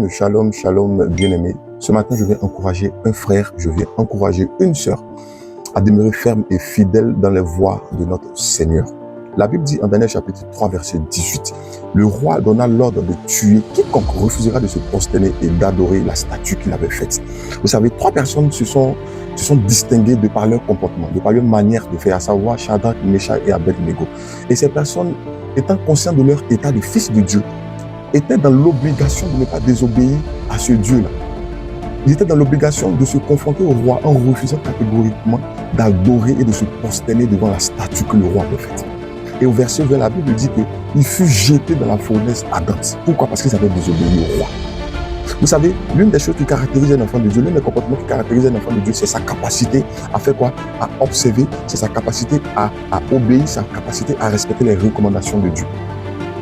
Shalom, shalom, bien-aimé. Ce matin, je vais encourager un frère, je vais encourager une sœur à demeurer ferme et fidèle dans les voies de notre Seigneur. La Bible dit en Daniel chapitre 3, verset 18, le roi donna l'ordre de tuer quiconque refusera de se prosterner et d'adorer la statue qu'il avait faite. Vous savez, 3 personnes se sont distinguées de par leur comportement, de par leur manière de faire, à savoir Shadrach, Meshach et Abednego. Et ces personnes, étant conscientes de leur état de fils de Dieu, étaient dans l'obligation de ne pas désobéir à ce Dieu-là. Ils étaient dans l'obligation de se confronter au roi en refusant catégoriquement d'adorer et de se prosterner devant la statue que le roi avait faite. Et au verset 20, la Bible dit qu'il fut jeté dans la fournaise ardente. Pourquoi? Parce qu'ils avaient désobéi au roi. Vous savez, l'une des choses qui caractérise un enfant de Dieu, l'un des comportements qui caractérise un enfant de Dieu, c'est sa capacité à faire quoi? À observer, c'est sa capacité à obéir, sa capacité à respecter les recommandations de Dieu.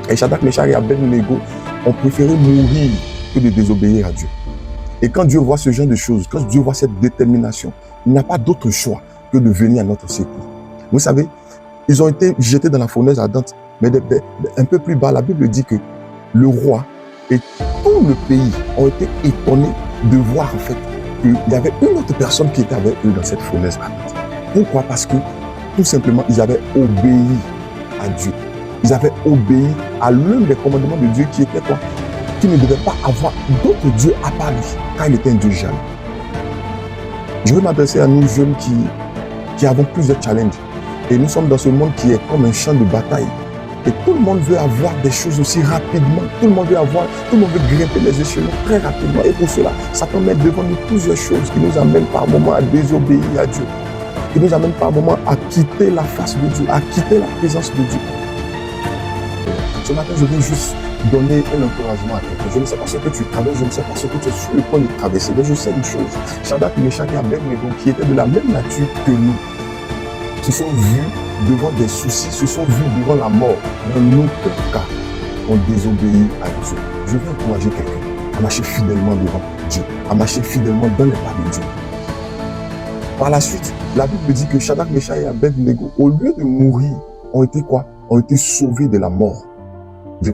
Et Shadrach, Meshach et Abednego ont préféré mourir que de désobéir à Dieu. Et quand Dieu voit ce genre de choses, quand Dieu voit cette détermination, il n'a pas d'autre choix que de venir à notre secours. Vous savez, ils ont été jetés dans la fournaise ardente, mais un peu plus bas, la Bible dit que le roi et tout le pays ont été étonnés de voir en fait qu'il y avait une autre personne qui était avec eux dans cette fournaise ardente. Pourquoi? Parce que tout simplement, ils avaient obéi à Dieu. Ils avaient obéi à l'un des commandements de Dieu qui était quoi? Qui ne devait pas avoir d'autres dieux à part lui, car il était un Dieu jaloux. Je veux m'adresser à nous jeunes qui avons plusieurs challenges. Et nous sommes dans ce monde qui est comme un champ de bataille. Et tout le monde veut avoir des choses aussi rapidement. Tout le monde veut grimper les échelons très rapidement. Et pour cela, Satan met devant nous plusieurs choses qui nous amènent par moments à désobéir à Dieu. Qui nous amènent par moments à quitter la face de Dieu, à quitter la présence de Dieu. Ce matin, je viens juste donner un encouragement à quelqu'un. Je ne sais pas ce que tu traverses, je ne sais pas ce que tu es sur le point de traverser, mais je sais une chose. Shadrach, Meshach et Abednego, qui étaient de la même nature que nous, se sont vus devant des soucis, se sont vus devant la mort. Dans notre cas, on désobéit à Dieu. Je veux encourager quelqu'un à marcher fidèlement devant Dieu, à marcher fidèlement dans les pas de Dieu. Par la suite, la Bible dit que Shadrach, Meshach et Abednego, au lieu de mourir, ont été quoi? Ont été sauvés de la mort.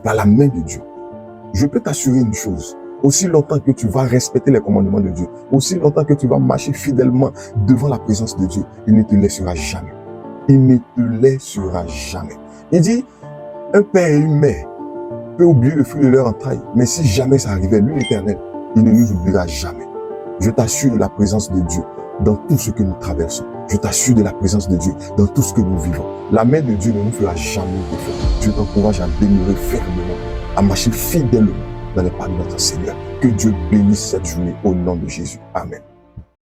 Par la main de Dieu. Je peux t'assurer une chose. Aussi longtemps que tu vas respecter les commandements de Dieu, aussi longtemps que tu vas marcher fidèlement devant la présence de Dieu, il ne te laissera jamais. Il ne te laissera jamais. Il dit, un père et une mère peuvent oublier le fruit de leur entraille, mais si jamais ça arrivait, lui l'Éternel, il ne nous oubliera jamais. Je t'assure de la présence de Dieu dans tout ce que nous traversons. Je t'assure de la présence de Dieu dans tout ce que nous vivons. La main de Dieu ne nous fera jamais défaut. Je t'encourage à demeurer fermement, à marcher fidèlement dans les pas de notre Seigneur. Que Dieu bénisse cette journée au nom de Jésus. Amen.